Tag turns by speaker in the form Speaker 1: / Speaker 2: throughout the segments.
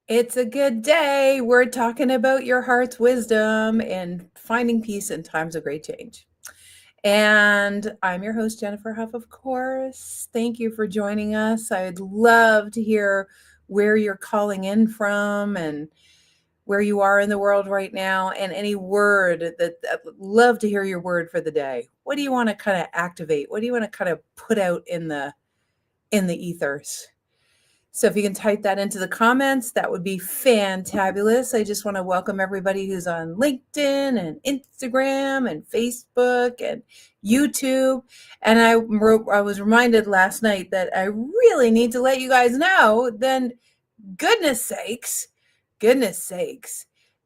Speaker 1: It's a good day. We're talking about your heart's wisdom and finding peace in times of great change. And I'm your host, Jennifer Huff, of course. Thank you for joining us. I'd love to hear where you're calling in from and where you are in the world right now, and any word that I'd love to hear your word for the day. What do you want to kind of activate? What do you want to kind of put out in the ethers? So if you can type that into the comments, that would be fantabulous. I just want to welcome everybody who's on LinkedIn and Instagram and Facebook and YouTube. And I was reminded last night that I really need to let you guys know, then goodness sakes,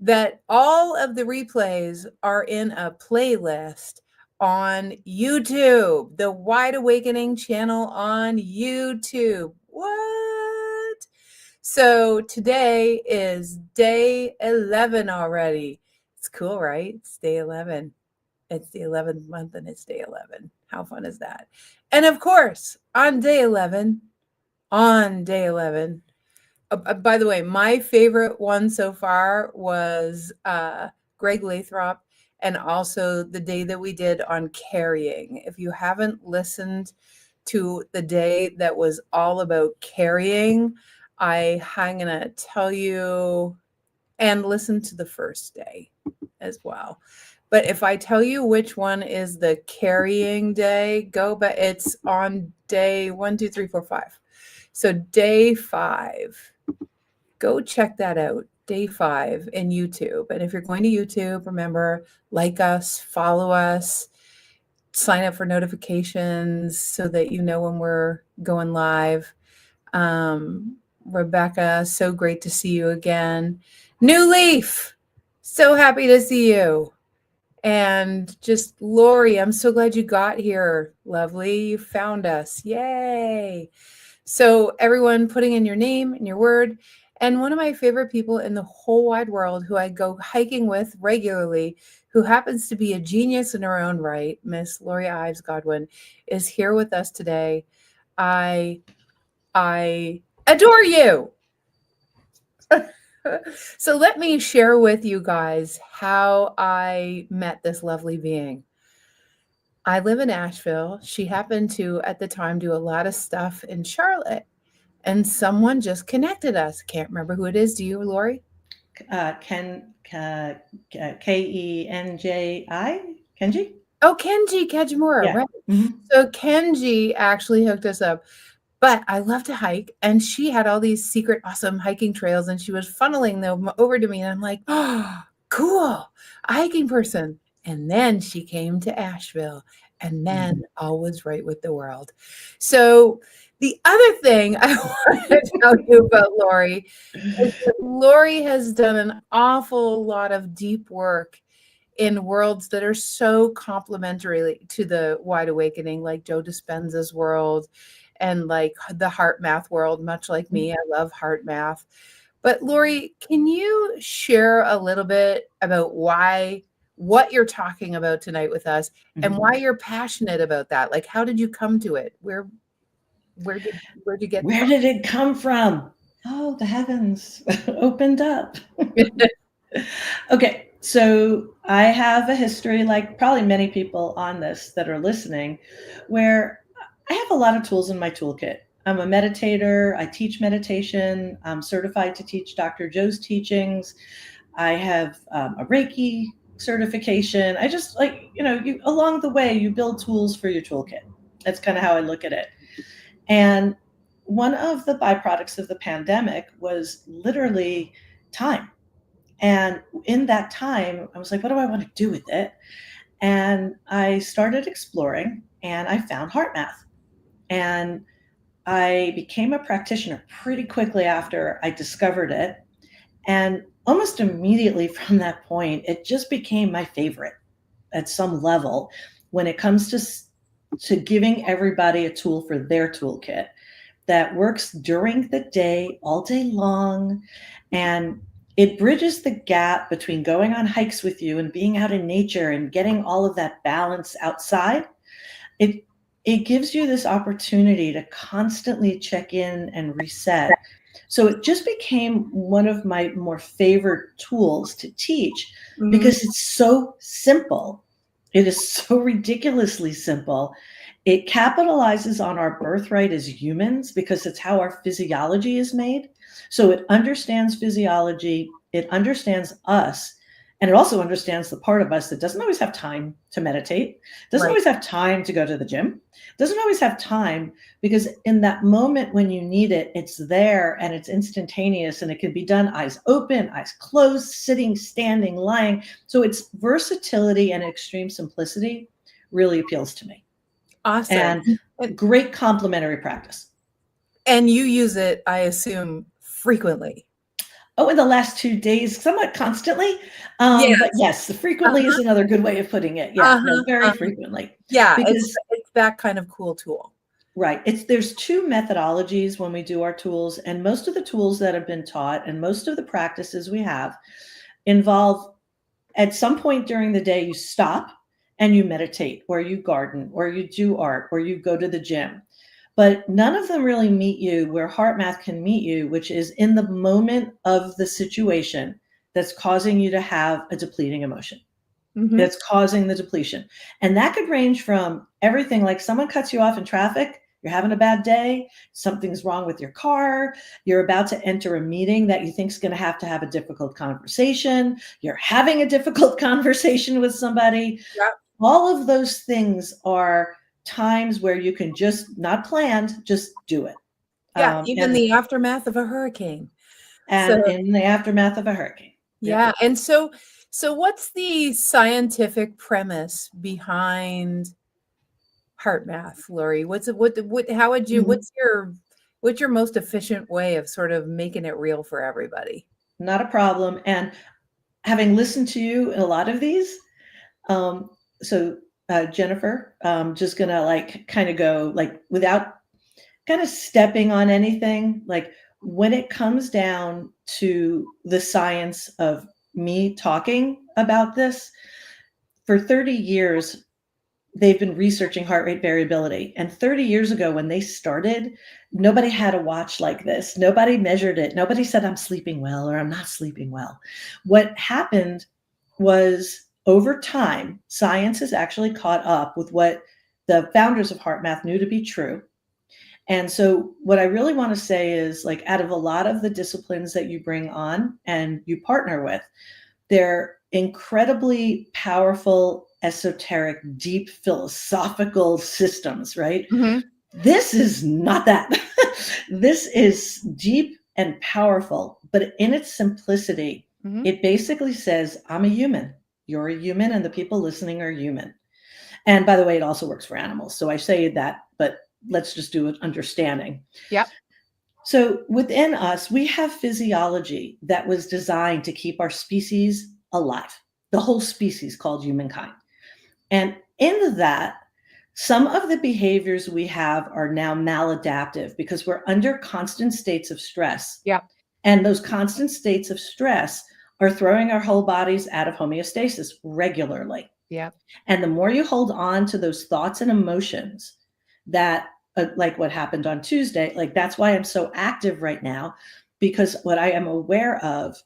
Speaker 1: that all of the replays are in a playlist on YouTube, the Wide Awakening channel on YouTube. What? So today is day 11 already. It's cool, right? It's day 11. It's the 11th month and it's day 11. How fun is that? And of course, on day 11, by the way, my favorite one so far was Greg Lathrop, and also the day that we did on carrying. If you haven't listened to the day that was all about carrying, I'm going to tell you, and listen to the first day as well. But if I tell you which one is the carrying day, go back. It's on day 1, 2, 3, 4, 5. So day 5. Go check that out, day 5 in YouTube. And if you're going to YouTube, remember, like us, follow us, sign up for notifications so that you know when we're going live. Rebecca, so great to see you again. New Leaf, so happy to see you. And just Lori, I'm so glad you got here. Lovely, you found us. Yay. So everyone putting in your name and your word. And one of my favorite people in the whole wide world who I go hiking with regularly, who happens to be a genius in her own right, Miss Lori Ives Godwin, is here with us today. I adore you. So let me share with you guys how I met this lovely being. I live in Asheville. She happened to, at the time, do a lot of stuff in Charlotte. And someone just connected us. Can't remember who it is. Do you, Lori?
Speaker 2: Kenji?
Speaker 1: Oh, Kenji Kajimura,
Speaker 2: Yeah.
Speaker 1: right.
Speaker 2: Mm-hmm.
Speaker 1: So Kenji actually hooked us up. But I love to hike, and she had all these secret, awesome hiking trails, and she was funneling them over to me, and I'm like, oh, cool, a hiking person. And then she came to Asheville, and then all was right with the world. So the other thing I want to tell you about Lori is that Lori has done an awful lot of deep work in worlds that are so complementary to the Wide Awakening, like Joe Dispenza's world and like the heart math world, much like me. I love heart math. But Lori, can you share a little bit about what you're talking about tonight with us and why you're passionate about that? Like, how did you come to it? Where'd you get
Speaker 2: Where did it come from? Oh, the heavens opened up. Okay, so I have a history, like probably many people on this that are listening, where I have a lot of tools in my toolkit. I'm a meditator. I teach meditation. I'm certified to teach Dr. Joe's teachings. I have a Reiki certification. I just along the way, you build tools for your toolkit. That's kind of how I look at it. And one of the byproducts of the pandemic was literally time. And in that time, I was like, what do I want to do with it? And I started exploring, and I found heart math. And I became a practitioner pretty quickly after I discovered it. And almost immediately from that point, it just became my favorite at some level when it comes to giving everybody a tool for their toolkit that works during the day, all day long. And it bridges the gap between going on hikes with you and being out in nature and getting all of that balance outside. It gives you this opportunity to constantly check in and reset So it just became one of my more favorite tools to teach
Speaker 1: Mhm.
Speaker 2: because it's so simple. It is so ridiculously simple. It capitalizes on our birthright as humans because it's how our physiology is made. So it understands physiology, it understands us, and it also understands the part of us that doesn't always have time to meditate, doesn't
Speaker 1: Right.
Speaker 2: always have time to go to the gym, doesn't always have time, because in that moment when you need it, it's there and it's instantaneous and it can be done eyes open, eyes closed, sitting, standing, lying. So its versatility and extreme simplicity really appeals to me.
Speaker 1: Awesome.
Speaker 2: And
Speaker 1: And
Speaker 2: great complementary practice.
Speaker 1: and you use it, I assume, frequently?
Speaker 2: Oh, in the last 2 days, somewhat constantly. But
Speaker 1: Yes.
Speaker 2: yes, the frequently is
Speaker 1: Uh-huh,
Speaker 2: another good way of putting it. Yeah, no,
Speaker 1: uh-huh,
Speaker 2: very
Speaker 1: uh-huh.
Speaker 2: frequently.
Speaker 1: Yeah,
Speaker 2: Because
Speaker 1: it's that kind of cool tool.
Speaker 2: right, there's two methodologies when we do our tools, and most of the tools that have been taught and most of the practices we have involve at some point during the day you stop and you meditate or you garden or you do art or you go to the gym. But none of them really meet you where heart math can meet you, which is in the moment of the situation that's causing you to have a depleting emotion,
Speaker 1: Mhm.
Speaker 2: that's causing the depletion. And that could range from everything like someone cuts you off in traffic, you're having a bad day, something's wrong with your car, you're about to enter a meeting that you think is going to have a difficult conversation, you're having a difficult conversation with somebody.
Speaker 1: Yep.
Speaker 2: All of those things are times where you can just not planned, just do it.
Speaker 1: Yeah,
Speaker 2: Um,
Speaker 1: even
Speaker 2: and
Speaker 1: the aftermath of a hurricane. So
Speaker 2: and in the aftermath of a hurricane. Yep.
Speaker 1: yeah, and so what's the scientific premise behind heart math, Lori? What's it what how would you
Speaker 2: Mhm.
Speaker 1: what's your most efficient way of sort of making it real for everybody?
Speaker 2: Not a problem. And having listened to you in a lot of these, um, so Jennifer, just gonna like kind of go like without kind of stepping on anything, like when it comes down to the science of me talking about this, for 30 years, they've been researching heart rate variability. And 30 years ago, when they started, nobody had a watch like this. Nobody measured it. Nobody said, I'm sleeping well or I'm not sleeping well. What happened was over time, science has actually caught up with what the founders of heart math knew to be true. And so, what I really want to say is like, out of a lot of the disciplines that you bring on and you partner with, they're incredibly powerful, esoteric, deep philosophical systems, right?
Speaker 1: Mhm,
Speaker 2: This is not that. This is deep and powerful, but in its simplicity,
Speaker 1: mhm.
Speaker 2: it basically says, I'm a human. You're a human, and the people listening are human. And by the way, it also works for animals. So I say that, but let's just do an understanding.
Speaker 1: Yep.
Speaker 2: So within us, we have physiology that was designed to keep our species alive, the whole species called humankind. And in that, some of the behaviors we have are now maladaptive because we're under constant states of stress.
Speaker 1: Yep.
Speaker 2: And those constant states of stress are throwing our whole bodies out of homeostasis regularly.
Speaker 1: Yep.
Speaker 2: And the more you hold on to those thoughts and emotions that, like what happened on Tuesday, like that's why I'm so active right now, because what I am aware of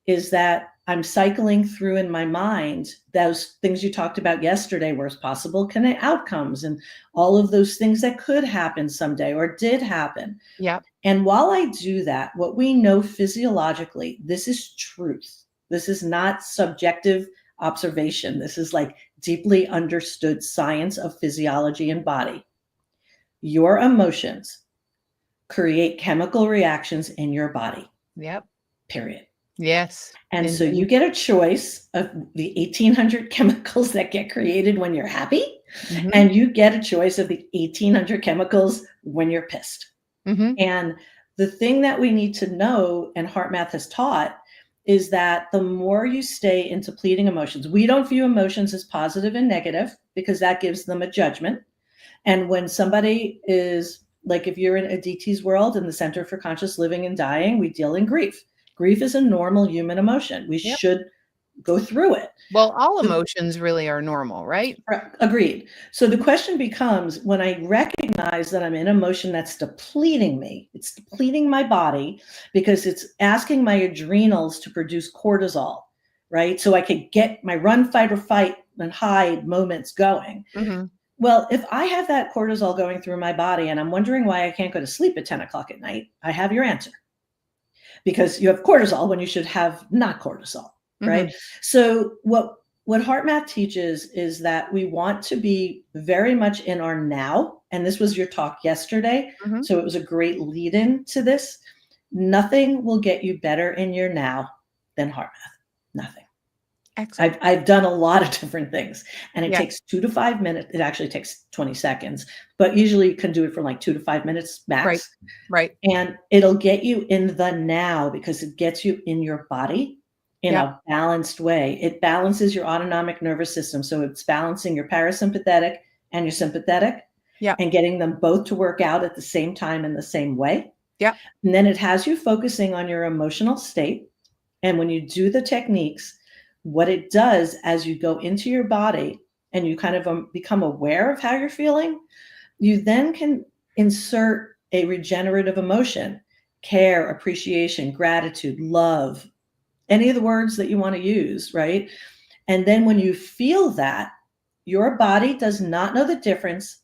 Speaker 2: is that I'm cycling through in my mind those things you talked about yesterday, worst possible outcomes, and all of those things that could happen someday or did happen.
Speaker 1: Yep.
Speaker 2: And while I do that, what we know physiologically, this is truth. This is not subjective observation. This is like deeply understood science of physiology and body. Your emotions create chemical reactions in your body,
Speaker 1: Yep.
Speaker 2: period.
Speaker 1: Yes.
Speaker 2: And so you
Speaker 1: And
Speaker 2: get a choice of the 1,800 chemicals that get created when you're happy,
Speaker 1: mhm,
Speaker 2: and you get a choice of the 1,800 chemicals when you're pissed.
Speaker 1: mhm.
Speaker 2: And the thing that we need to know, and heart math has taught, is that the more you stay in depleting emotions, we don't view emotions as positive and negative because that gives them a judgment. And when somebody is like, if you're in Aditi's world in the Center for Conscious Living and Dying, we deal in grief. Grief is a normal human emotion. We
Speaker 1: Yep.
Speaker 2: should go through it.
Speaker 1: Well, all
Speaker 2: So
Speaker 1: emotions really are normal, right?
Speaker 2: Agreed. So the question becomes, when I recognize that I'm in emotion that's depleting me, it's depleting my body because it's asking my adrenals to produce cortisol, right? So I could get my run, fight, or fight and hide moments going.
Speaker 1: Mhm.
Speaker 2: Well, if I have that cortisol going through my body and I'm wondering why I can't go to sleep at 10 o'clock at night, I have your answer, because you have cortisol when you should have not cortisol, right?
Speaker 1: Mhm.
Speaker 2: So what heart math teaches is that we want to be very much in our now, and this was your talk yesterday,
Speaker 1: Mhm.
Speaker 2: so it was a great lead in to this. Nothing will get you better in your now than heart math. Nothing.
Speaker 1: Excellent.
Speaker 2: I've done a lot of different things, and it
Speaker 1: Yeah.
Speaker 2: takes 2 to 5 minutes. It actually takes 20 seconds, but usually you can do it for like 2 to 5 minutes
Speaker 1: Right.
Speaker 2: max.
Speaker 1: Right.
Speaker 2: And it'll get you in the now because it gets you in your body in
Speaker 1: Yeah.
Speaker 2: a balanced way. It balances your autonomic nervous system. So it's balancing your parasympathetic and your sympathetic
Speaker 1: Yeah.
Speaker 2: and getting them both to work out at the same time in the same way.
Speaker 1: Yeah.
Speaker 2: And then it has you focusing on your emotional state. And when you do the techniques, what it does as you go into your body and you kind of become aware of how you're feeling, you then can insert a regenerative emotion: care, appreciation, gratitude, love, any of the words that you want to use, right? And then when you feel that, your body does not know the difference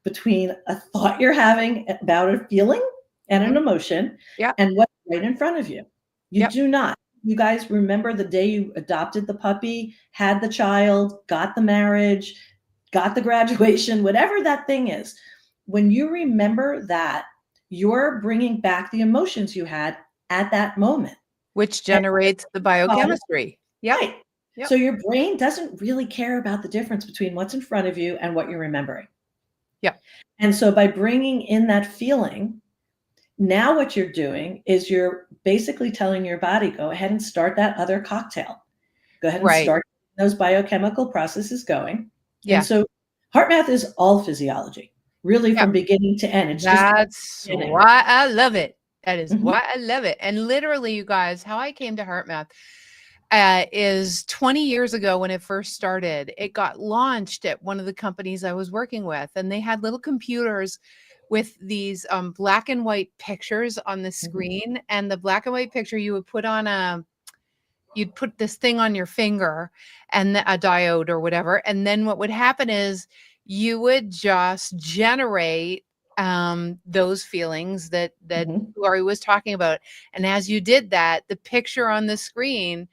Speaker 2: between a thought you're having about a feeling and an
Speaker 1: Mhm.
Speaker 2: emotion
Speaker 1: Yeah.
Speaker 2: and what's right in front of you. You
Speaker 1: Yep.
Speaker 2: do not. You guys remember the day you adopted the puppy, had the child, got the marriage, got the graduation, whatever that thing is. When you remember that, you're bringing back the emotions you had at that moment.
Speaker 1: Which
Speaker 2: And
Speaker 1: generates the
Speaker 2: body,
Speaker 1: biochemistry. Yep.
Speaker 2: right.
Speaker 1: Yep.
Speaker 2: So your brain doesn't really care about the difference between what's in front of you and what you're remembering.
Speaker 1: Yep.
Speaker 2: And so by bringing in that feeling, now what you're doing is you're basically telling your body, go ahead and start that other cocktail. Go ahead and
Speaker 1: Right.
Speaker 2: start those biochemical processes going. And
Speaker 1: Yeah.
Speaker 2: so heart math is all physiology, really
Speaker 1: Yeah.
Speaker 2: from beginning to end. It's just
Speaker 1: That's
Speaker 2: beginning.
Speaker 1: why I love it. That is
Speaker 2: Mhm,
Speaker 1: why I love it. And literally, you guys, how I came to heart math is 20 years ago when it first started. It got launched at one of the companies I was working with, and they had little computers with these black and white pictures on the
Speaker 2: mhm,
Speaker 1: screen. And the black and white picture you would put on you'd put this thing on your finger and a diode or whatever. And then what would happen is you would just generate those feelings that
Speaker 2: mhm,
Speaker 1: Lori was talking about. And as you did that, the picture on the screen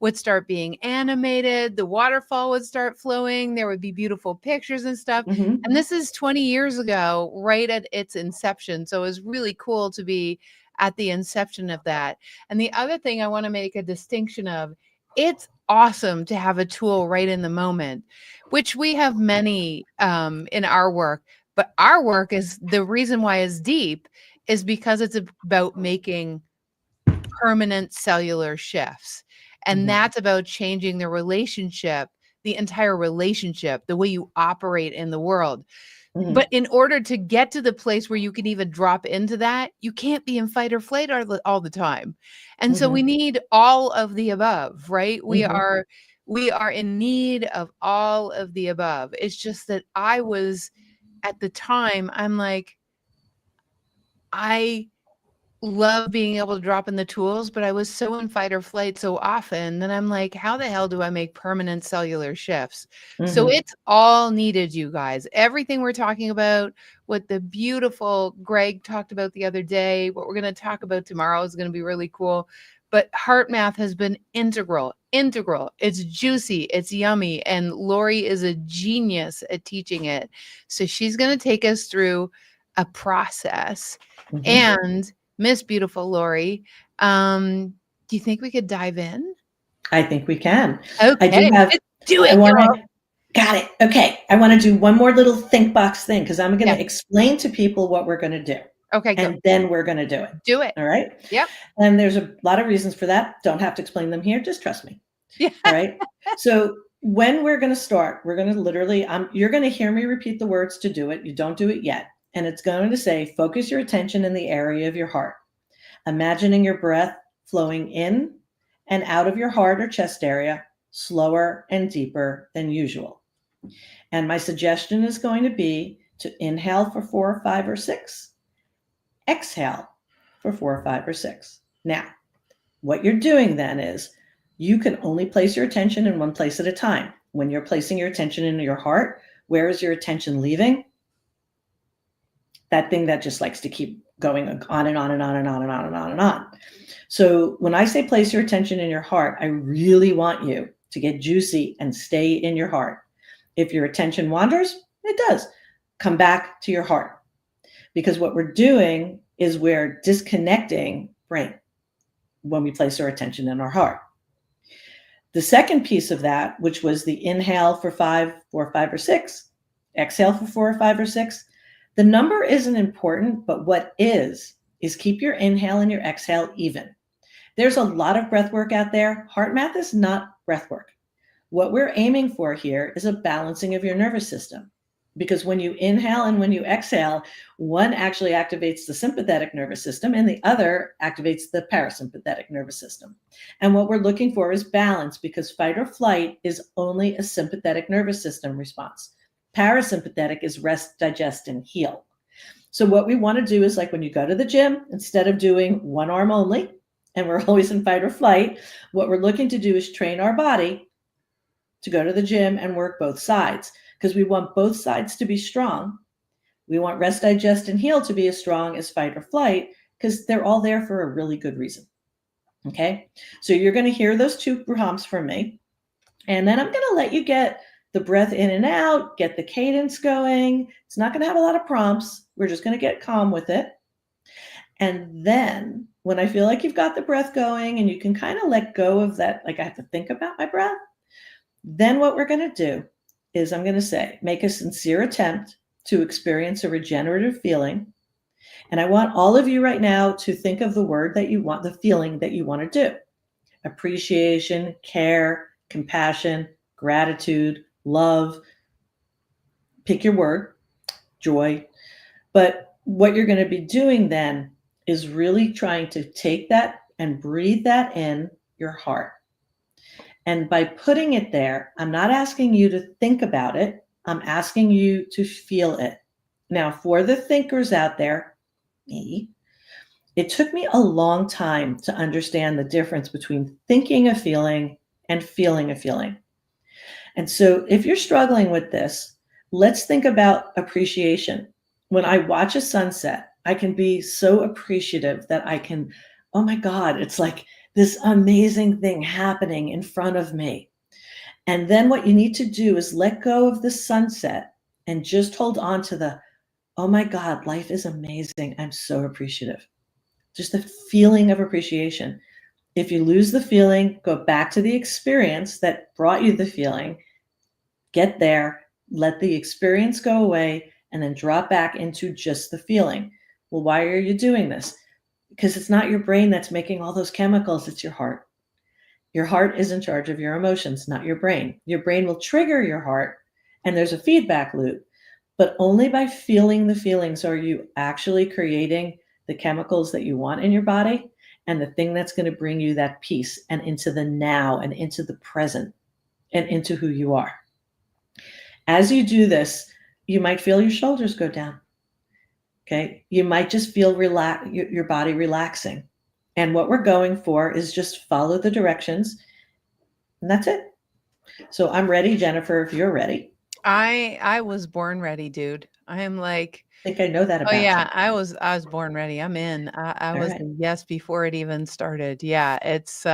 Speaker 1: would start being animated, the waterfall would start flowing, there would be beautiful pictures and stuff.
Speaker 2: mhm,
Speaker 1: And this is 20 years ago, right at its inception. So it was really cool to be at the inception of that. And the other thing I want to make a distinction of, it's awesome to have a tool right in the moment, which we have many in our work. But our work is the reason why it's deep is because it's about making permanent cellular shifts. And
Speaker 2: mhm,
Speaker 1: that's about changing the relationship, the entire relationship, the way you operate in the world.
Speaker 2: mhm,
Speaker 1: But in order to get to the place where you can even drop into that, you can't be in fight or flight all the time. And so we
Speaker 2: mhm,
Speaker 1: need all of the above, right?
Speaker 2: mhm,
Speaker 1: We are in need of all of the above. It's just that I was at the time, I'm like, I love being able to drop in the tools, but I was so in fight or flight so often that I'm like, how the hell do I make permanent cellular shifts? So
Speaker 2: mhm,
Speaker 1: it's all needed, you guys. Everything we're talking about, what the beautiful Greg talked about the other day, what we're going to talk about tomorrow is going to be really cool. But heart math has been integral, integral. It's juicy, it's yummy. And Lori is a genius at teaching it. So she's going to take us through a process.
Speaker 2: mhm.
Speaker 1: And Miss Beautiful Lori, do you think we could dive in?
Speaker 2: I think we can. I do
Speaker 1: Okay,
Speaker 2: have,
Speaker 1: let's do
Speaker 2: I
Speaker 1: it,
Speaker 2: want
Speaker 1: girl.
Speaker 2: to, got it. Okay. I want to do one more little think box thing because I'm going
Speaker 1: Yeah.
Speaker 2: to explain to people what we're going to do.
Speaker 1: Okay, go.
Speaker 2: And then we're going to do it.
Speaker 1: Do it.
Speaker 2: All right.
Speaker 1: Yep.
Speaker 2: And there's a lot of reasons for that. Don't have to explain them here. Just trust me.
Speaker 1: Yeah.
Speaker 2: All right. So when we're going to start, we're going to literally, you're going to hear me repeat the words to do it. You don't do it yet. And it's going to say, focus your attention in the area of your heart, imagining your breath flowing in and out of your heart or chest area, slower and deeper than usual. And my suggestion is going to be to inhale for 4 or 5 or 6, exhale for 4 or 5 or 6. Now, what you're doing then is you can only place your attention in one place at a time. When you're placing your attention in your heart, where is your attention leaving? That thing that just likes to keep going on and on and on and on and on and on and on. So when I say place your attention in your heart, I really want you to get juicy and stay in your heart. If your attention wanders, it does. Come back to your heart. Because what we're doing is we're disconnecting brain when we place our attention in our heart. The second piece of that, which was the inhale for 5, 4, 5 or 6, exhale for 4 or 5 or 6, the number isn't important, but what is keep your inhale and your exhale even. There's a lot of breath work out there. Heart math is not breath work. What we're aiming for here is a balancing of your nervous system. Because when you inhale and when you exhale, one actually activates the sympathetic nervous system and the other activates the parasympathetic nervous system. And what we're looking for is balance, because fight or flight is only a sympathetic nervous system response. Parasympathetic is rest, digest, and heal. So what we want to do is, like when you go to the gym, instead of doing one arm only, and we're always in fight or flight, what we're looking to do is train our body to go to the gym and work both sides, because we want both sides to be strong. We want rest, digest, and heal to be as strong as fight or flight, because they're all there for a really good reason. Okay, so you're going to hear those two prompts from me, and then I'm going to let you get the breath in and out, get the cadence going. It's not going to have a lot of prompts. We're just going to get calm with it. And then when I feel like you've got the breath going and you can kind of let go of that, like I have to think about my breath, then what we're going to do is I'm going to say, make a sincere attempt to experience a regenerative feeling. And I want all of you right now to think of the word that you want, the feeling that you want to do. Appreciation, care, compassion, gratitude, love. Pick your word, joy. But what you're going to be doing then is really trying to take that and breathe that in your heart. And by putting it there, I'm not asking you to think about it. I'm asking you to feel it. Now, for the thinkers out there, me, it took me a long time to understand the difference between thinking a feeling and feeling a feeling. And so if you're struggling with this, let's think about appreciation. When I watch a sunset, I can be so appreciative that I can, oh my God, it's like this amazing thing happening in front of me. And then what you need to do is let go of the sunset and just hold on to the, oh my God, life is amazing. I'm so appreciative. Just the feeling of appreciation. If you lose the feeling, go back to the experience that brought you the feeling, get there, let the experience go away, and then drop back into just the feeling. Well, why are you doing this? Because it's not your brain that's making all those chemicals, it's your heart. Your heart is in charge of your emotions, not your brain. Your brain will trigger your heart, and there's a feedback loop. But only by feeling the feelings are you actually creating the chemicals that you want in your body and the thing that's going to bring you that peace and into the now and into the present and into who you are. As you do this, you might feel your shoulders go down. Okay. You might just feel your body relaxing. And what we're going for is just follow the directions. And that's it. So I'm ready, Jennifer, if you're ready.
Speaker 1: I was born ready, dude. I am like,
Speaker 2: I think I know that
Speaker 1: oh
Speaker 2: about you.
Speaker 1: yeah, I was born ready. I'm in. I
Speaker 2: All
Speaker 1: was
Speaker 2: right.
Speaker 1: a yes before it even started. Yeah, it's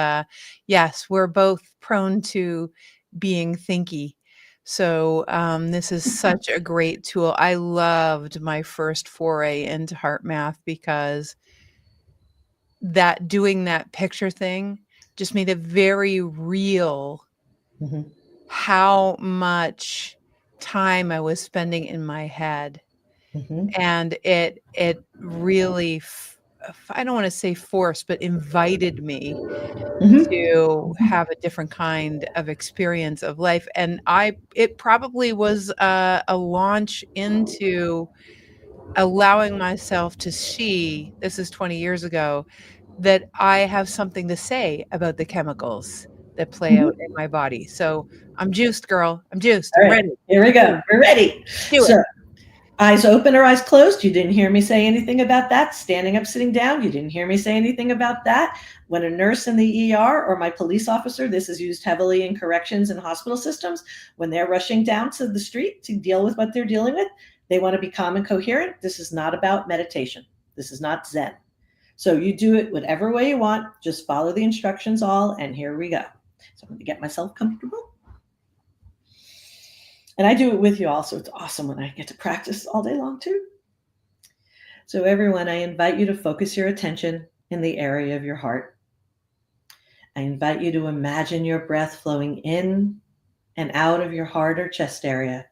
Speaker 1: yes, we're both prone to being thinky. So this is such a great tool. I loved my first foray into heart math because that doing that picture thing just made it very real
Speaker 2: Mm-hmm.
Speaker 1: how much time I was spending in my head.
Speaker 2: Mm-hmm.
Speaker 1: And it really I don't wanna say forced, but invited me to
Speaker 2: Mm-hmm.
Speaker 1: have a different kind of experience of life, and it probably was a launch into allowing myself to see, this is 20 years ago, that I have something to say about the chemicals that play out in
Speaker 2: Mhm.
Speaker 1: my body. So I'm juiced, girl. I'm juiced.
Speaker 2: All
Speaker 1: I'm
Speaker 2: right,
Speaker 1: ready.
Speaker 2: here we go. We're ready.
Speaker 1: Do it.
Speaker 2: So, eyes open or eyes closed? You didn't hear me say anything about that. Standing up, sitting down? You didn't hear me say anything about that. When a nurse in the ER or my police officer, this is used heavily in corrections and hospital systems, when they're rushing down to the street to deal with what they're dealing with, they want to be calm and coherent. This is not about meditation. This is not Zen. So you do it whatever way you want. Just follow the instructions all, and here we go. So I'm going to get myself comfortable. And I do it with you all, so it's awesome when I get to practice all day long too. So everyone, I invite you to focus your attention in the area of your heart. I invite you to imagine your breath flowing in and out of your heart or chest area,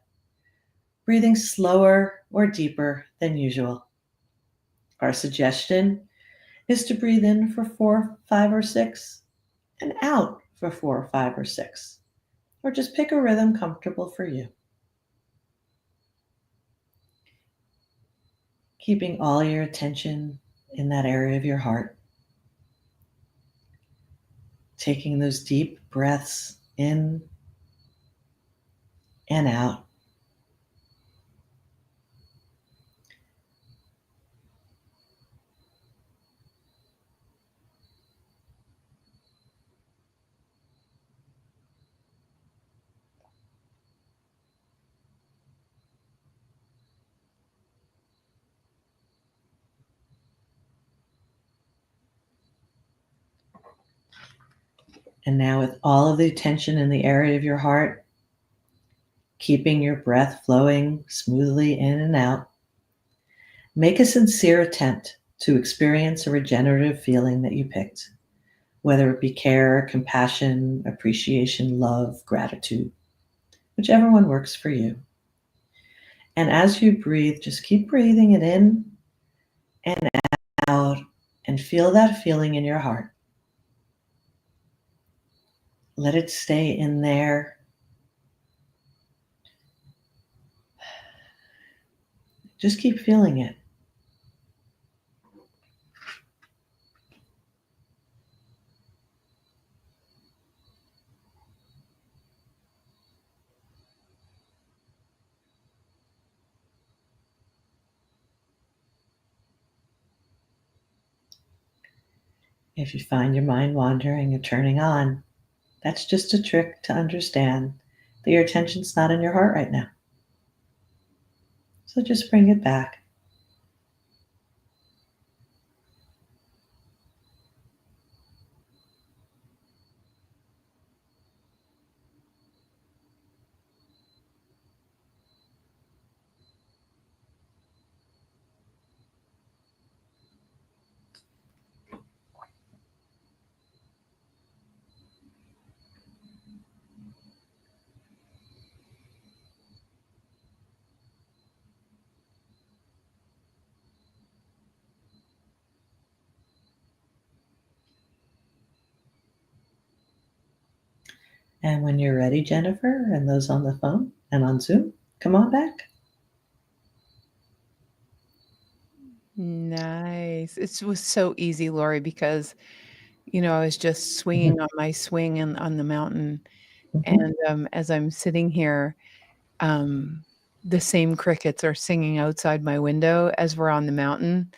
Speaker 2: breathing slower or deeper than usual. Our suggestion is to breathe in for 4, 5, or 6 and out for 4, 5, or 6, or just pick a rhythm comfortable for you. Keeping all your attention in that area of your heart. Taking those deep breaths in and out. And now, with all of the attention in the area of your heart, keeping your breath flowing smoothly in and out, make a sincere attempt to experience a regenerative feeling that you picked, whether it be care, compassion, appreciation, love, gratitude, whichever one works for you. And as you breathe, just keep breathing it in and out and feel that feeling in your heart. Let it stay in there. Just keep feeling it. If you find your mind wandering or turning on, that's just a trick to understand that your attention's not in your heart right now. So just bring it back. And when you're ready, Jennifer, and those on the phone and on Zoom, come on back.
Speaker 1: Nice. It was so easy, Lori, because, I was just swinging on my swing on the mountain.
Speaker 2: Mhm.
Speaker 1: And as I'm sitting here, um, the same crickets are singing outside my window as we're on the mountain.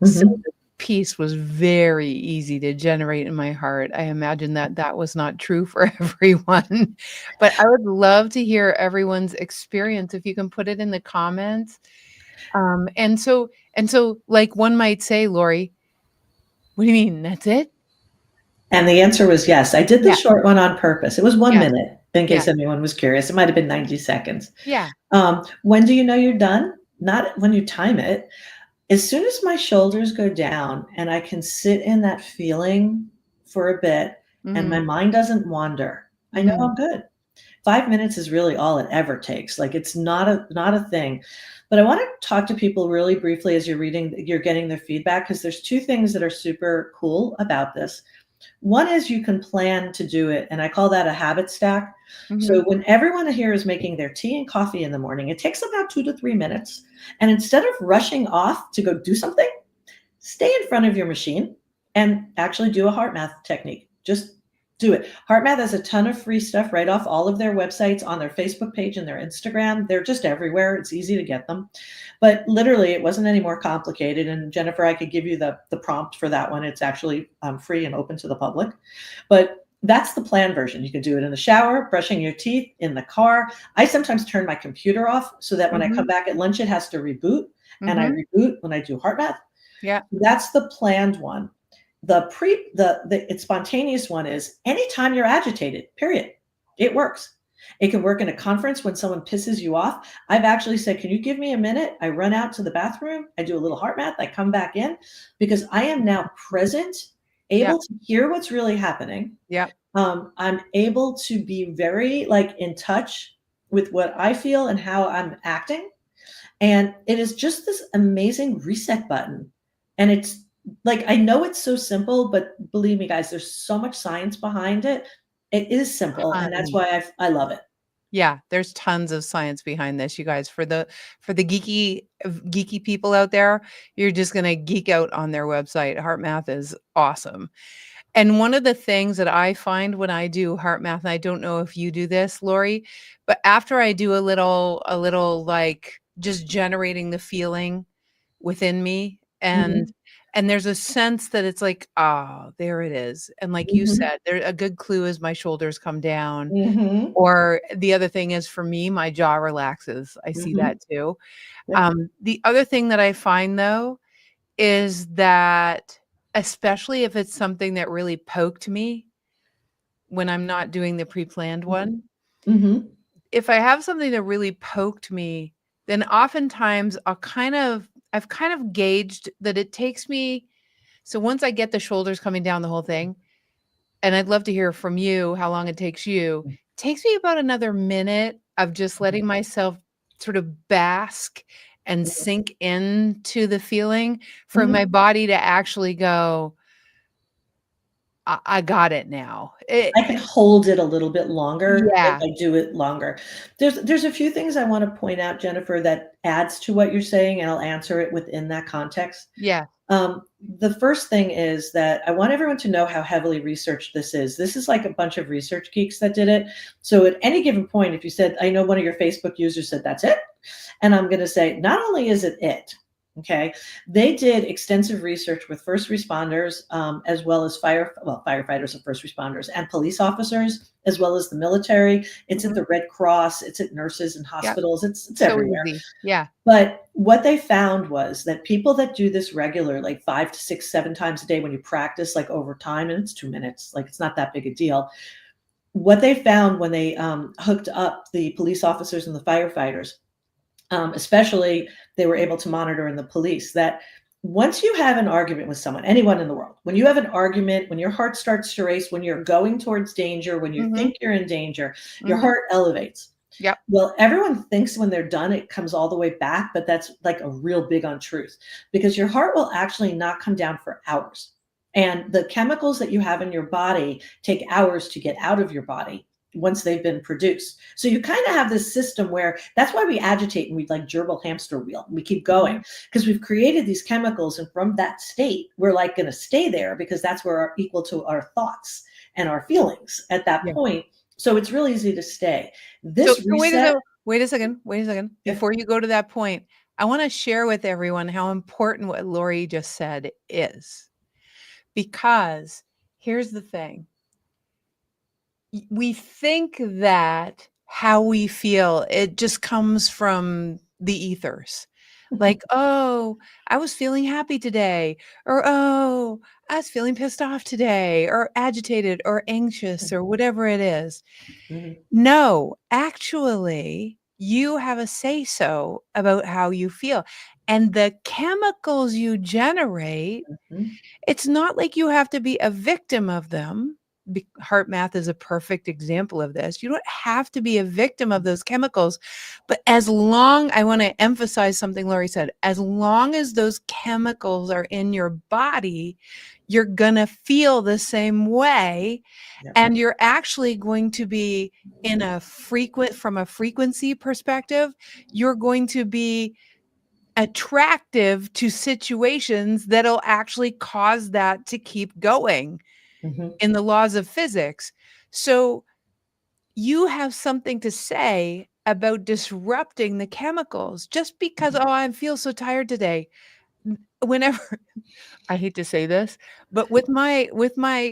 Speaker 1: So
Speaker 2: Mhm.
Speaker 1: the peace was very easy to generate in my heart. I imagine that that was not true for everyone, but I would love to hear everyone's experience if you can put it in the comments. And so, like one might say, Lori, what do you mean? That's it?
Speaker 2: And the answer was yes. I did the
Speaker 1: Yeah.
Speaker 2: short one on purpose. It was 1
Speaker 1: Yes.
Speaker 2: minute, in
Speaker 1: Yeah.
Speaker 2: case anyone was curious. It might have been 90 seconds.
Speaker 1: Yeah.
Speaker 2: When do you know you're done? Not when you time it. As soon as my shoulders go down and I can sit in that feeling for a bit and my
Speaker 1: Mhm.
Speaker 2: mind doesn't wander, I know
Speaker 1: Mhm.
Speaker 2: I'm good. 5 minutes is really all it ever takes. Like it's not a thing. But I want to talk to people really briefly as you're getting their feedback, because there's two things that are super cool about this. One is you can plan to do it, and I call that a habit stack. So
Speaker 1: Mhm.
Speaker 2: when everyone here is making their tea and coffee in the morning, it takes about 2 to 3 minutes. And instead of rushing off to go do something, stay in front of your machine and actually do a heart math technique. Just Do it. HeartMath has a ton of free stuff right off all of their websites, on their Facebook page and their Instagram. They're just everywhere. It's easy to get them. But literally, it wasn't any more complicated. And Jennifer, I could give you the prompt for that one. It's actually free and open to the public. But that's the plan version. You can do it in the shower, brushing your teeth, in the car. I sometimes turn my computer off so that when I come
Speaker 1: Mhm,
Speaker 2: back at lunch, it has to reboot. And I
Speaker 1: mhm.
Speaker 2: reboot when I do HeartMath.
Speaker 1: Yeah.
Speaker 2: That's the planned one. The it's spontaneous one is anytime you're agitated, period. It works. It can work in a conference when someone pisses you off. I've actually said, "Can you give me a minute?" I run out to the bathroom, I do a little heart math, I come back in because I am now present,
Speaker 1: Yeah.
Speaker 2: able to hear what's really happening.
Speaker 1: Yeah.
Speaker 2: I'm able to be very like in touch with what I feel and how I'm acting. And it is just this amazing reset button. And it's like, I know it's so simple, but believe me, guys, there's so much science behind it. It is simple. And that's
Speaker 1: Tons.
Speaker 2: why I love it.
Speaker 1: Yeah, there's tons of science behind this, you guys. For the geeky people out there, you're just gonna geek out on their website. Heart Math is awesome. And one of the things that I find when I do heart math, and I don't know if you do this, Lori, but after I do a little like just generating the feeling within me,
Speaker 2: Mhm,
Speaker 1: and there's a sense that it's like, "Ah, there it is." And like you
Speaker 2: mhm,
Speaker 1: said, there a good clue is my shoulders come down,
Speaker 2: mhm,
Speaker 1: or the other thing is for me, my jaw relaxes. I see
Speaker 2: mhm.
Speaker 1: that too.
Speaker 2: Yep.
Speaker 1: The other thing that I find though is that especially if it's something that really poked me when I'm not doing the pre-planned one,
Speaker 2: Mhm,
Speaker 1: if I have something that really poked me, then oftentimes I've kind of gauged that it takes me so once I get the shoulders coming down the whole thing, and I'd love to hear from you how long it takes you. It takes me about another minute of just
Speaker 2: mhm,
Speaker 1: letting myself sort of bask and
Speaker 2: mhm,
Speaker 1: sink into the feeling for
Speaker 2: mhm.
Speaker 1: my body to actually go, I got it now.
Speaker 2: I can hold it a little bit longer if
Speaker 1: Yeah,
Speaker 2: I do it longer. There's a few things I wanna point out, Jennifer, that adds to what you're saying, and I'll answer it within that context.
Speaker 1: yeah,
Speaker 2: The first thing is that I want everyone to know how heavily researched this is. This is like a bunch of research geeks that did it. So at any given point, if you said, I know one of your Facebook users said, that's it. And I'm going to say, not only is it, okay, they did extensive research with first responders, as well as firefighters and first responders and police officers, as well as the military. It's at
Speaker 1: mhm,
Speaker 2: the Red Cross, it's at nurses and
Speaker 1: yep,
Speaker 2: hospitals, it's
Speaker 1: so
Speaker 2: everywhere.
Speaker 1: easy. Yeah,
Speaker 2: But what they found was that people that do this regular, like 5 to 6, 7 times a day when you practice, like, over time, and it's 2 minutes, like, it's not that big a deal. What they found when they, hooked up the police officers and the firefighters, especially they were able to monitor in the police, that once you have an argument with someone, anyone in the world, when you have an argument, when your heart starts to race, when you're going towards danger, when you
Speaker 1: mhm,
Speaker 2: think you're in danger, your
Speaker 1: mhm,
Speaker 2: heart elevates.
Speaker 1: yep,
Speaker 2: Well, everyone thinks when they're done, it comes all the way back, but that's like a real big untruth because your heart will actually not come down for hours. And the chemicals that you have in your body take hours to get out of your body once they've been produced. So you kind of have this system where that's why we agitate and we like gerbil hamster wheel. We keep going
Speaker 1: mhm,
Speaker 2: because we've created these chemicals. And from that state, we're like going to stay there because that's where our equal to our thoughts and our feelings at that
Speaker 1: yeah.
Speaker 2: point. So it's real easy to stay.
Speaker 1: So
Speaker 2: This
Speaker 1: so
Speaker 2: reset.
Speaker 1: wait a second.
Speaker 2: Yeah.
Speaker 1: Before you go to that point, I wanna share with everyone how important what Lori just said is, because here's the thing. We think that how we feel, it just comes from the ethers. Like, "Oh, I was feeling happy today," or, "Oh, I was feeling pissed off today," or agitated or anxious or whatever it is.
Speaker 2: Mhm,
Speaker 1: No, actually, you have a say so about how you feel, and the chemicals you generate,
Speaker 2: mhm,
Speaker 1: it's not like you have to be a victim of them. Heart math is a perfect example of this. You don't have to be a victim of those chemicals, but as long I wanna emphasize something Lori said, as long as those chemicals are in your body, you're gonna feel the same way,
Speaker 2: yep,
Speaker 1: and you're actually going to be in a frequent from a frequency perspective, you're going to be attractive to situations that'll actually cause that to keep going.
Speaker 2: Mhm.
Speaker 1: in the laws of physics. So you have something to say about disrupting the chemicals just because,
Speaker 2: Mhm.
Speaker 1: oh, I feel so tired today. Whenever I hate to say this, but with my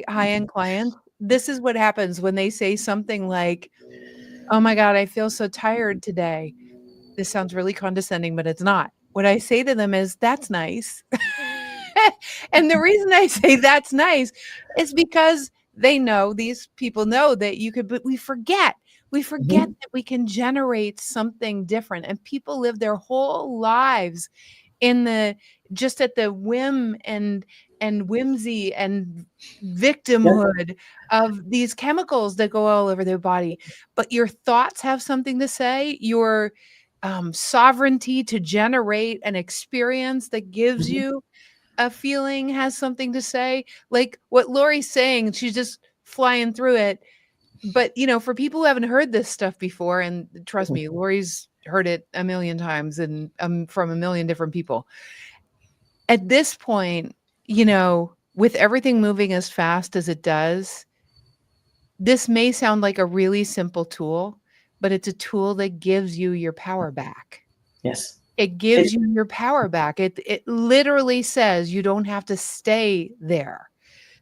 Speaker 1: high-end clients, this is what happens when they say something like, "Oh my god, I feel so tired today." This sounds really condescending, but it's not. What I say to them is, "That's nice." And the reason I say that's nice is because they know, these people know that you could, but we forget. We forget
Speaker 2: Mhm.
Speaker 1: that we can generate something different, and people live their whole lives in the just at the whim and whimsy and
Speaker 2: Yep.
Speaker 1: victimhood of these chemicals that go all over their body. But your thoughts have something to say. Your sovereignty to generate an experience that gives
Speaker 2: Mhm.
Speaker 1: you a feeling has something to say. Like what Lori's saying, she's just flying through it. But for people who haven't heard this stuff before, and trust
Speaker 2: Mhm.
Speaker 1: me, Lori's heard it a million times and from a million different people. At this point, with everything moving as fast as it does, this may sound like a really simple tool, but it's a tool that gives you your power back.
Speaker 2: Yes.
Speaker 1: It gives
Speaker 2: It
Speaker 1: you your power back. It literally says you don't have to stay there.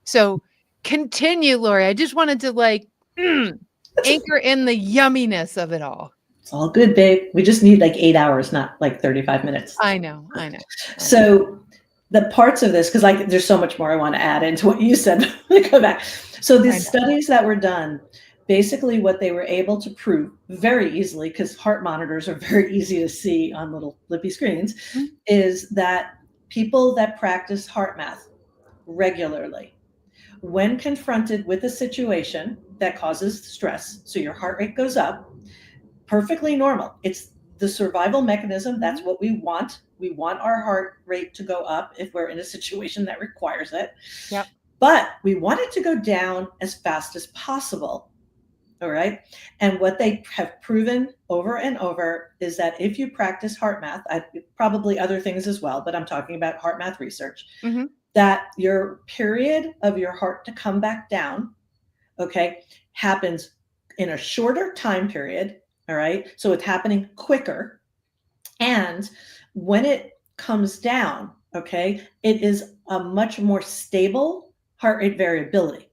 Speaker 1: So continue, Lori. I just wanted to mm, anchor in the yumminess of it all.
Speaker 2: it's all good, babe. We just need like 8 hours, not like 35 minutes.
Speaker 1: I know, I know, I know.
Speaker 2: So the parts of this, because there's so much more I want to add into what you said. Let me go back. So
Speaker 1: I
Speaker 2: these
Speaker 1: know.
Speaker 2: studies that were done, basically what they were able to prove very easily, because heart monitors are very easy to see on little lippy screens,
Speaker 1: Mhm,
Speaker 2: is that people that practice heart math regularly, when confronted with a situation that causes stress, so your heart rate goes up, perfectly normal. It's the survival mechanism. That's
Speaker 1: mhm.
Speaker 2: what we want. We want our heart rate to go up if we're in a situation that requires it.
Speaker 1: Yep.
Speaker 2: But we want it to go down as fast as possible. All right. And what they have proven over and over is that if you practice heart math, probably other things as well, but I'm talking about heart math research,
Speaker 1: Mhm,
Speaker 2: that your period of your heart to come back down, okay, happens in a shorter time period. All right. So it's happening quicker. And when it comes down, okay, it is a much more stable heart rate variability.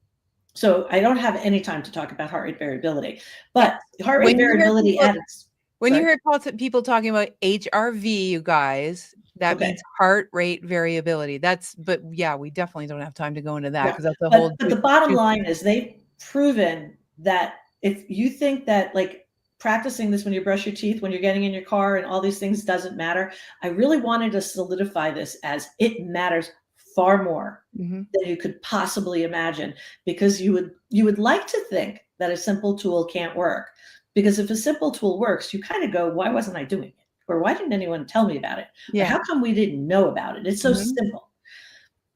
Speaker 2: So I don't have any time to talk about heart rate variability,
Speaker 1: yep.
Speaker 2: but heart rate
Speaker 1: When you hear
Speaker 2: variability
Speaker 1: people
Speaker 2: at its,
Speaker 1: when you
Speaker 2: sorry,
Speaker 1: hear people talking about HRV, you guys, that
Speaker 2: okay,
Speaker 1: means heart rate variability. But yeah, we definitely don't have time to go into that
Speaker 2: yeah.
Speaker 1: because that's a whole
Speaker 2: But the bottom
Speaker 1: juicy
Speaker 2: line is they've proven that if you think that like practicing this when you brush your teeth, when you're getting in your car and all these things doesn't matter, I really wanted to solidify this as it matters far more
Speaker 1: Mhm.
Speaker 2: than you could possibly imagine, because you would like to think that a simple tool can't work, because if a simple tool works, you kind of go, why wasn't I doing it, or why didn't anyone tell me about it, or
Speaker 1: Yeah.
Speaker 2: how come we didn't know about it? It's so
Speaker 1: Mhm,
Speaker 2: simple.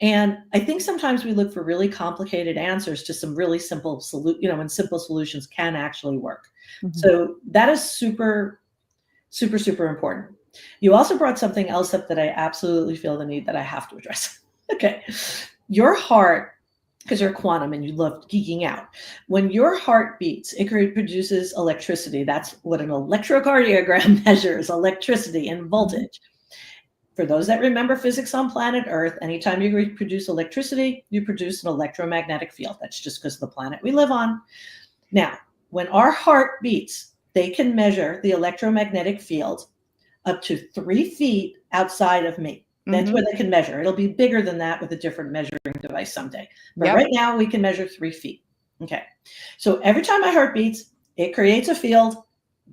Speaker 2: And I think sometimes we look for really complicated answers to some really simple when simple solutions can actually work.
Speaker 1: mhm.
Speaker 2: So that is super, super, super important. You also brought something else up that I absolutely feel the need that I have to address. Okay. Your heart, because you're quantum and you love geeking out, when your heart beats, it produces electricity. That's what an electrocardiogram measures, electricity and
Speaker 1: Mhm.
Speaker 2: voltage. For those that remember physics on planet Earth, anytime you produce electricity, you produce an electromagnetic field. That's just because of the planet we live on. Now, when our heart beats, they can measure the electromagnetic field up to 3 feet outside of me. That's where
Speaker 1: Mhm.
Speaker 2: they can measure. It'll be bigger than that with a different measuring device someday. But
Speaker 1: Yep.
Speaker 2: right now, we can measure 3 feet. Okay. So every time my heart beats, it creates a field.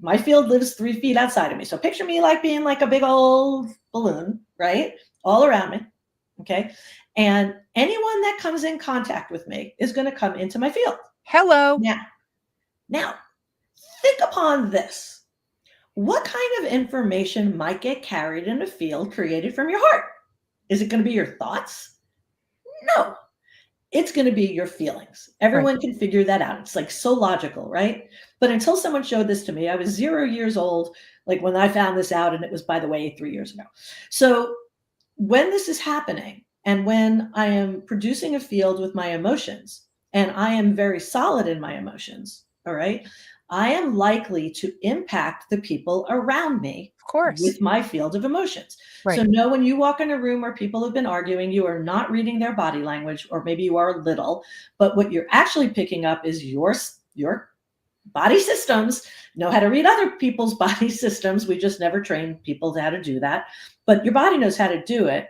Speaker 2: My field lives 3 feet outside of me. So picture me like being like a big old balloon, right? All around me. Okay. And anyone that comes in contact with me is going to come into my field.
Speaker 1: Hello.
Speaker 2: Now, think upon this. What kind of information might get carried in a field created from your heart? Is it going to be your thoughts? No, it's going to be your feelings.
Speaker 1: Right.
Speaker 2: Everyone can figure that out. It's like so logical, right? But until someone showed this to me, I was 0 years old, like when I found this out, and it was, by the way, 3 years ago. So when this is happening, and when I am producing a field with my emotions, and I am very solid in my emotions, all right, I am likely to impact the people around me
Speaker 1: Of course.
Speaker 2: with my field of emotions. So
Speaker 1: Right.
Speaker 2: know when you walk in a room where people have been arguing, you are not reading their body language, or maybe you are a little, but what you're actually picking up is your body systems know how to read other people's body systems. We just never train people how to do that, but your body knows how to do it.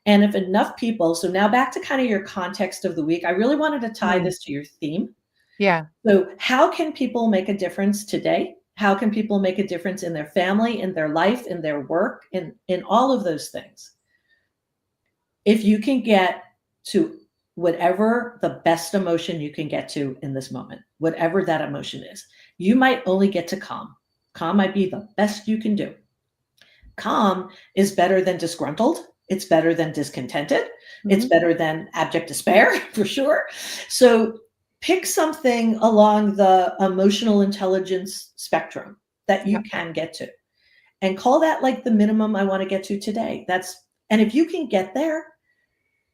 Speaker 2: And if enough people, so now back to kind of your context of the week, I really wanted to tie
Speaker 1: Mm.
Speaker 2: this to your theme.
Speaker 1: Yeah.
Speaker 2: So, how can people make a difference today? How can people make a difference in their family, in their life, in their work, in all of those things? If you can get to whatever the best emotion you can get to in this moment, whatever that emotion is, you might only get to calm. Calm might be the best you can do. Calm is better than disgruntled. It's better than discontented. It's
Speaker 1: Mhm.
Speaker 2: better than abject despair for sure. So pick something along the emotional intelligence spectrum that
Speaker 1: Yeah.
Speaker 2: you can get to and call that like the minimum I want to get to today. And if you can get there,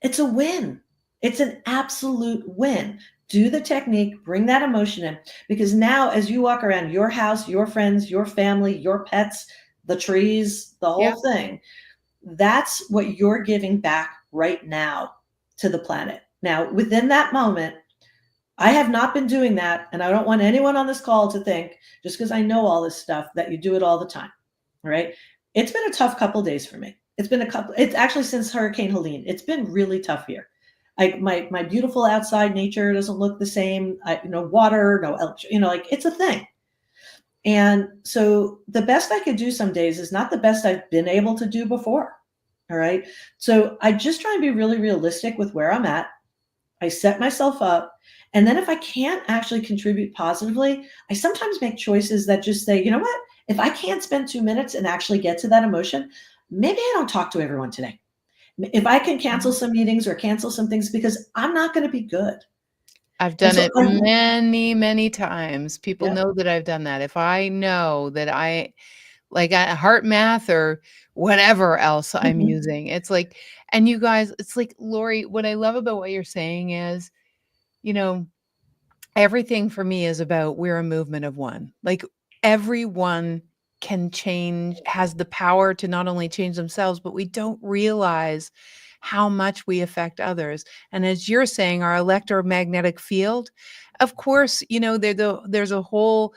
Speaker 2: it's a win. It's an absolute win. Do the technique, bring that emotion in, because now as you walk around your house, your friends, your family, your pets, the trees, the
Speaker 1: Yeah.
Speaker 2: whole thing, that's what you're giving back right now to the planet. Now, within that moment, I have not been doing that. And I don't want anyone on this call to think, just because I know all this stuff, that you do it all the time. All right. It's been a tough couple of days for me. It's actually since Hurricane Helene. It's been really tough here. My beautiful outside nature doesn't look the same. No water, no electricity, like it's a thing. And so the best I could do some days is not the best I've been able to do before. All right. So I just try and be really realistic with where I'm at. I set myself up. And then if I can't actually contribute positively, I sometimes make choices that just say, you know what? If I can't spend 2 minutes and actually get to that emotion, maybe I don't talk to everyone today. If I can cancel
Speaker 1: Mhm.
Speaker 2: some meetings or cancel some things because I'm not going to be good.
Speaker 1: I've
Speaker 2: And
Speaker 1: done
Speaker 2: so,
Speaker 1: it many, many times. People
Speaker 2: yeah.
Speaker 1: know that I've done that. If I know that like heart math or whatever else I'm
Speaker 2: Mhm,
Speaker 1: using, it's like, and you guys, it's like, Lori, what I love about what you're saying is, you know, everything for me is about we're a movement of one. Like everyone can change, has the power to not only change themselves, but we don't realize how much we affect others. And as you're saying, our electromagnetic field, of course, there's a whole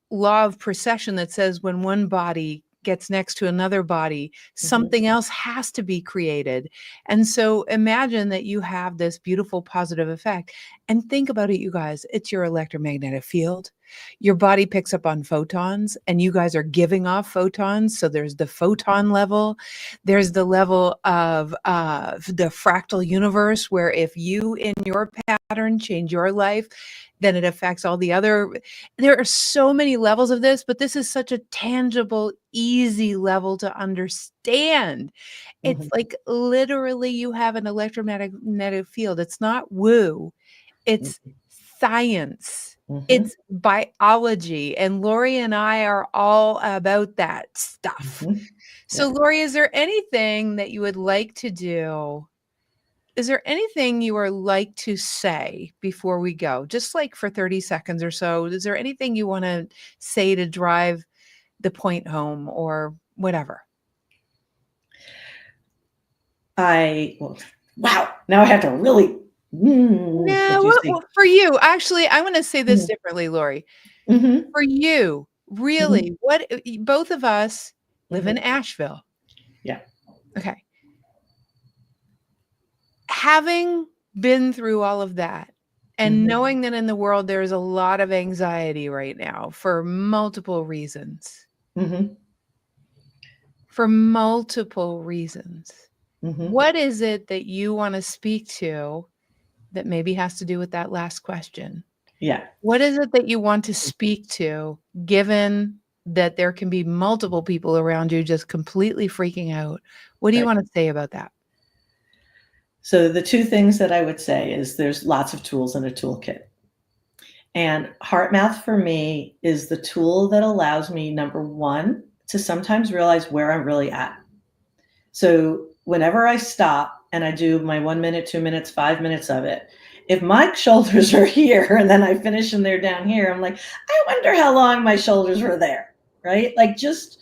Speaker 1: law of precession that says when one body gets next to another body,
Speaker 2: mhm,
Speaker 1: something else has to be created. And so imagine that you have this beautiful positive effect. And think about it, you guys. It's your electromagnetic field. Your body picks up on photons, and you guys are giving off photons. So there's the photon level. There's the level of the fractal universe, where if you in your pattern change your life, then it affects all the other. There are so many levels of this, but this is such a tangible, easy level to understand. It's
Speaker 2: mhm,
Speaker 1: like literally you have an electromagnetic field. It's not woo, it's
Speaker 2: mhm,
Speaker 1: science.
Speaker 2: mhm,
Speaker 1: It's biology. And Lori and I are all about that stuff.
Speaker 2: mhm.
Speaker 1: So,
Speaker 2: Yeah.
Speaker 1: Lori, is there anything that you would like to do? Is there anything you are like to say before we go? Just like for 30 seconds or so, is there anything you wanna say to drive the point home or whatever?
Speaker 2: Well, wow. Now I have to really,
Speaker 1: No,
Speaker 2: what do you
Speaker 1: what
Speaker 2: see?
Speaker 1: for you, actually, I wanna say this
Speaker 2: Mm,
Speaker 1: differently, Lori.
Speaker 2: mhm,
Speaker 1: For you,
Speaker 2: mhm,
Speaker 1: really, what both of us live in
Speaker 2: mhm.
Speaker 1: Asheville.
Speaker 2: Yeah.
Speaker 1: Okay. Having been through all of that and
Speaker 2: Mhm,
Speaker 1: knowing that in the world there's a lot of anxiety right now for multiple reasons.
Speaker 2: mhm,
Speaker 1: For multiple reasons.
Speaker 2: mhm.
Speaker 1: What is it that you wanna speak to that maybe has to do with that last question?
Speaker 2: Yeah.
Speaker 1: What is it that you want to speak to, given that there can be multiple people around you just completely freaking out? What do you
Speaker 2: Right.
Speaker 1: wanna say about that?
Speaker 2: So the two things that I would say is there's lots of tools in a toolkit. And heart math for me is the tool that allows me, number one, to sometimes realize where I'm really at. So whenever I stop and I do my 1 minute, 2 minutes, 5 minutes of it, If my shoulders are here and then I finish and they're down here, I'm like, I wonder how long my shoulders were there, right? Like just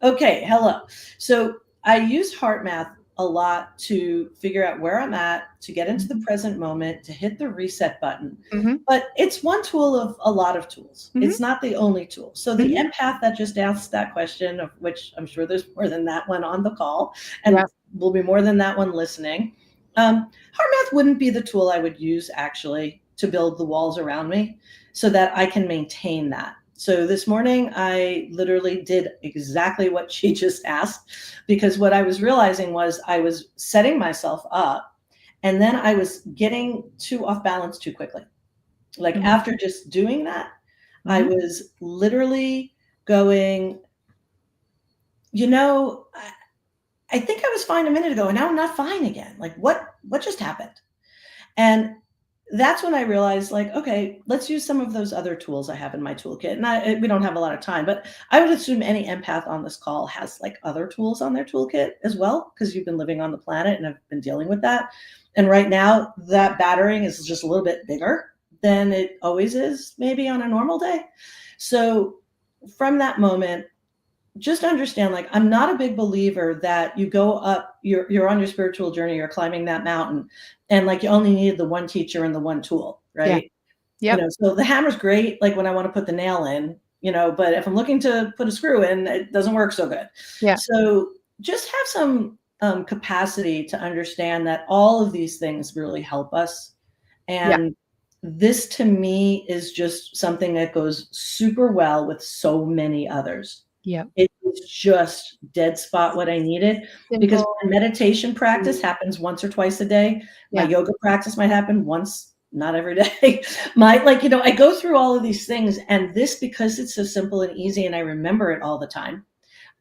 Speaker 2: okay, hello. So I use heart math a lot to figure out where I'm at, to get into the
Speaker 1: Mhm.
Speaker 2: present moment, to hit the reset button.
Speaker 1: Mhm.
Speaker 2: But it's one tool of a lot of tools.
Speaker 1: Mhm.
Speaker 2: It's not the only tool. So the
Speaker 1: Mhm.
Speaker 2: empath that just asked that question, of which I'm sure there's more than that one on the call, and
Speaker 1: Yeah.
Speaker 2: will be more than that one listening. Heart math wouldn't be the tool I would use actually to build the walls around me so that I can maintain that. So this morning, I literally did exactly what she just asked because what I was realizing was I was setting myself up and then I was getting too off balance too quickly. Like
Speaker 1: Mhm.
Speaker 2: after just doing that, I
Speaker 1: Mhm.
Speaker 2: was literally going, you know, I think I was fine a minute ago and now I'm not fine again. Like what just happened? And that's when I realized, like, okay, let's use some of those other tools I have in my toolkit. And we don't have a lot of time, but I would assume any empath on this call has like other tools on their toolkit as well, because you've been living on the planet and have been dealing with that. And right now, that battering is just a little bit bigger than it always is, maybe on a normal day. So from that moment, just understand, like, I'm not a big believer that you go up, you're on your spiritual journey, you're climbing that mountain, and like you only need the one teacher and the one tool,
Speaker 1: Yeah.
Speaker 2: right?
Speaker 1: Yep.
Speaker 2: So the hammer's great, like when I want to put the nail in, but if I'm looking to put a screw in, it doesn't work so good.
Speaker 1: Yeah.
Speaker 2: So just have some capacity to understand that all of these things really help us.
Speaker 1: Yeah.
Speaker 2: And this to me is just something that goes super well with so many others.
Speaker 1: Yep.
Speaker 2: It was just dead spot what I needed because
Speaker 1: Simple.
Speaker 2: my meditation
Speaker 1: Mm.
Speaker 2: practice happens once or twice a day. My
Speaker 1: Yeah.
Speaker 2: yoga practice might happen once, not every day. I go through all of these things, and this, because it's so simple and easy and I remember it all the time,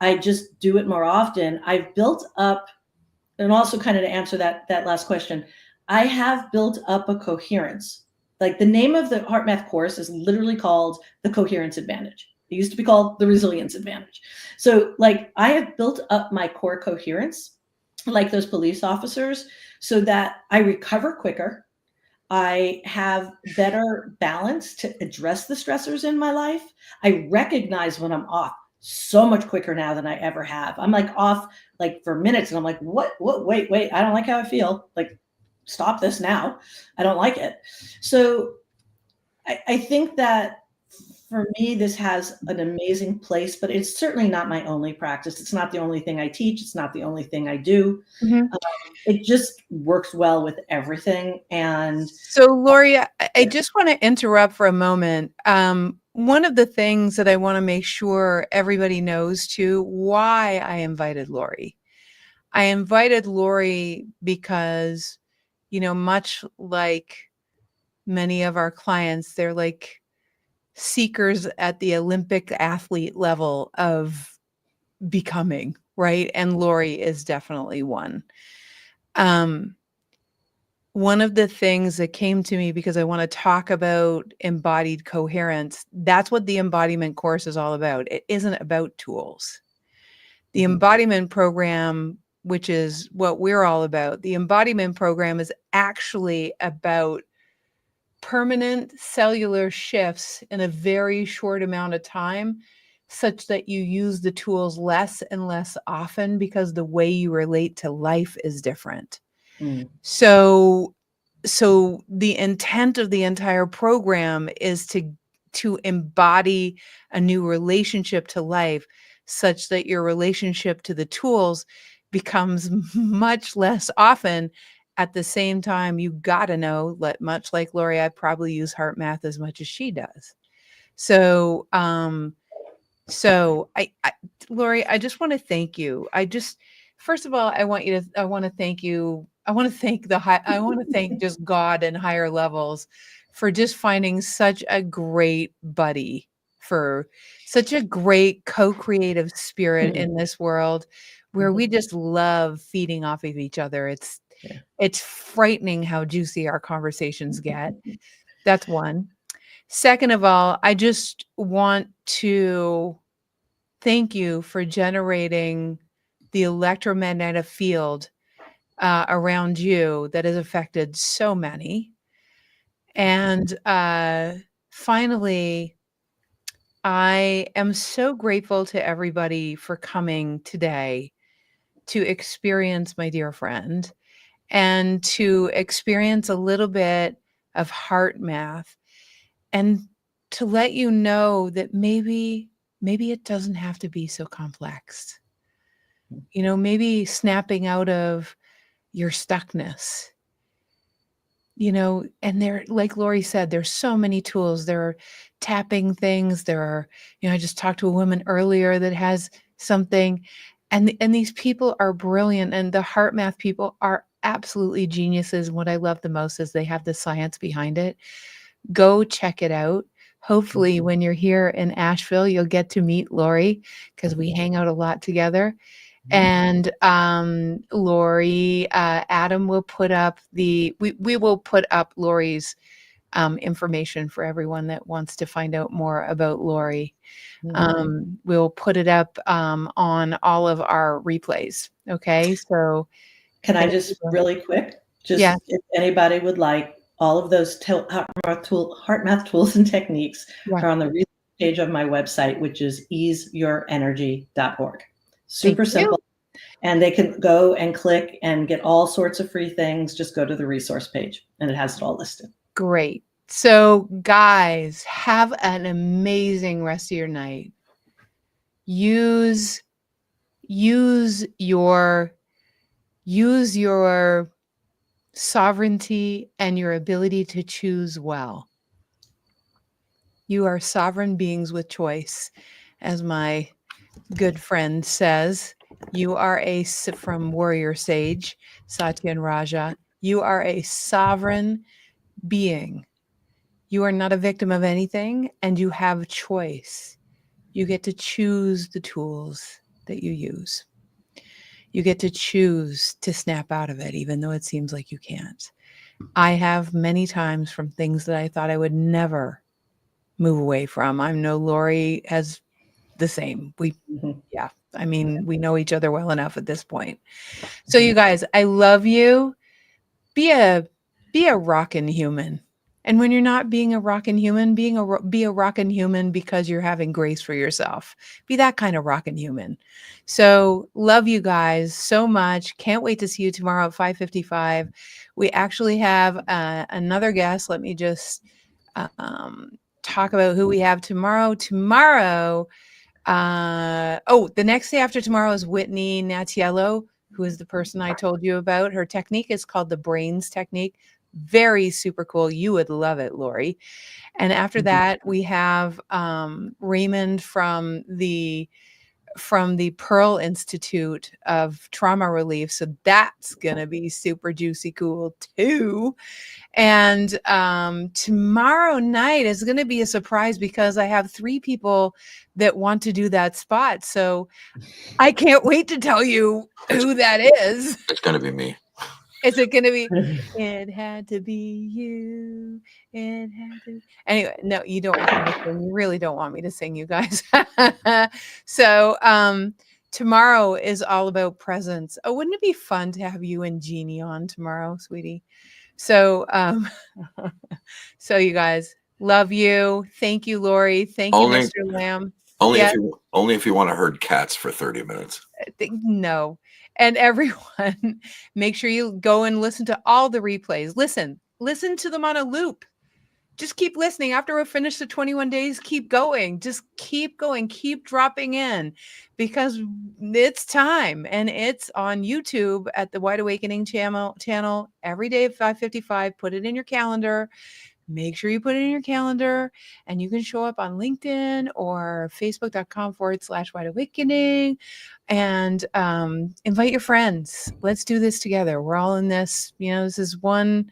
Speaker 2: I just do it more often. I've built up, and also kind of to answer that last question, I have built up a coherence. Like the name of the heart math course is literally called the coherence advantage. It used to be called the resilience advantage. So like I have built up my core coherence like those police officers so that I recover quicker. I have better balance to address the stressors in my life. I recognize when I'm off so much quicker now than I ever have. I'm like off like for minutes and I'm like, what, wait, I don't like how I feel. Like, stop this now. I don't like it. So I think that for me, this has an amazing place, but it's certainly not my only practice. It's not the only thing I teach. It's not the only thing I do.
Speaker 1: Mhm.
Speaker 2: It just works well with everything. And
Speaker 1: So, Lori, I just want to interrupt for a moment. One of the things that I want to make sure everybody knows too, why I invited Lori. I invited Lori because, much like many of our clients, they're like seekers at the Olympic athlete level of becoming, right? And Lori is definitely one. Um, One of the things that came to me because I want to talk about embodied coherence, that's what the embodiment course is all about. It isn't about tools. The
Speaker 2: Mhm,
Speaker 1: embodiment program, which is what we're all about, the embodiment program is actually about permanent cellular shifts in a very short amount of time, such that you use the tools less and less often because the way you relate to life is different.
Speaker 2: mm,
Speaker 1: So the intent of the entire program is to embody a new relationship to life such that your relationship to the tools becomes much less often. At the same time, you gotta know, much like Lori, I probably use heart math as much as she does. So, I Lori, I just want to thank you. First of all, I want to thank you. I want to thank just God and higher levels for just finding such a great buddy, for such a great co-creative spirit
Speaker 2: mhm,
Speaker 1: in this world where we
Speaker 2: mhm.
Speaker 1: just love feeding off of each other.
Speaker 2: Yeah.
Speaker 1: It's frightening how juicy our conversations get. That's one. Second of all, I just want to thank you for generating the electromagnetic field around you that has affected so many. And finally, I am so grateful to everybody for coming today to experience my dear friend and to experience a little bit of heart math and to let you know that maybe it doesn't have to be so complex. You know, maybe snapping out of your stuckness, you know, and there, like Lori said, there's so many tools. There are tapping things. There are, you know, I just talked to a woman earlier that has something, and these people are brilliant, and the heart math people are absolutely geniuses. What I love the most is they have the science behind it. Go check it out. Hopefully, when you're here in Asheville, you'll get to meet Lori because we hang out a lot together. And Lori, Adam will put up we will put up Lori's information for everyone that wants to find out more about Lori. We'll put it up on all of our replays. Okay, so
Speaker 2: Can I
Speaker 1: thank you.
Speaker 2: just really quick,
Speaker 1: Yeah,
Speaker 2: just if anybody would like, all of those heart math tools and techniques
Speaker 1: yeah.
Speaker 2: are on the resource page of my website, which is easeyourenergy.org.
Speaker 1: Thank
Speaker 2: Super
Speaker 1: you.
Speaker 2: simple. And they can go and click and get all sorts of free things. Just go to the resource page and it has it all listed.
Speaker 1: Great. So, guys, have an amazing rest of your night. Use use your use your sovereignty and your ability to choose well. You are sovereign beings with choice, as my good friend says. You are from Warrior Sage, Satya and Raja. You are a sovereign being. You are not a victim of anything, and you have choice. You get to choose the tools that you use. You get to choose to snap out of it, even though it seems like you can't. I have many times from things that I thought I would never move away from. I know Lori has the same. Yeah, I mean, we know each other well enough at this point. So, you guys, I love you. Be a rockin' human. And when you're not being a rockin' human, be a rockin' human because you're having grace for yourself. Be that kind of rockin' human. So, love you guys so much. Can't wait to see you tomorrow at 5:55. We actually have another guest. Let me just talk about who we have tomorrow. The next day after tomorrow is Whitney Natiello, who is the person I told you about. Her technique is called the brains technique. Very super cool. You would love it, Lori. And after that, we have Raymond from the Pearl Institute of Trauma Relief. So that's gonna be super juicy cool too. And tomorrow night is going to be a surprise because I have 3 people that want to do that spot. So I can't wait to tell you who that is.
Speaker 3: It's going to be me.
Speaker 1: Is it going to be? It had to be you. It had to. Anyway, no, you don't want me to sing. You really don't want me to sing, you guys. So tomorrow is all about presence. Oh, wouldn't it be fun to have you and Jeannie on tomorrow, sweetie? So, so you guys, love you. Thank you, Lori. Thank you,
Speaker 3: Only,
Speaker 1: Mr. Lamb.
Speaker 3: only
Speaker 1: Yeah,
Speaker 3: if you want to herd cats for 30 minutes.
Speaker 1: no. And everyone, make sure you go and listen to all the replays. Listen to them on a loop. Just keep listening. After we finish the 21 days, keep going. Just keep going. Keep dropping in because it's time. And it's on YouTube at the Wide Awakening channel every day at 5:55. Put it in your calendar. Make sure you put it in your calendar, and you can show up on LinkedIn or facebook.com/Wide Awakening and invite your friends. Let's do this together. We're all in this. You know, this is one.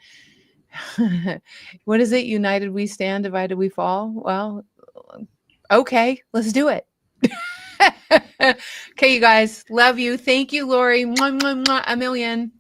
Speaker 1: What is it? United we stand, divided we fall. Well, okay, let's do it. Okay, you guys, love you. Thank you, Lori. Mwah, mwah, mwah, a million.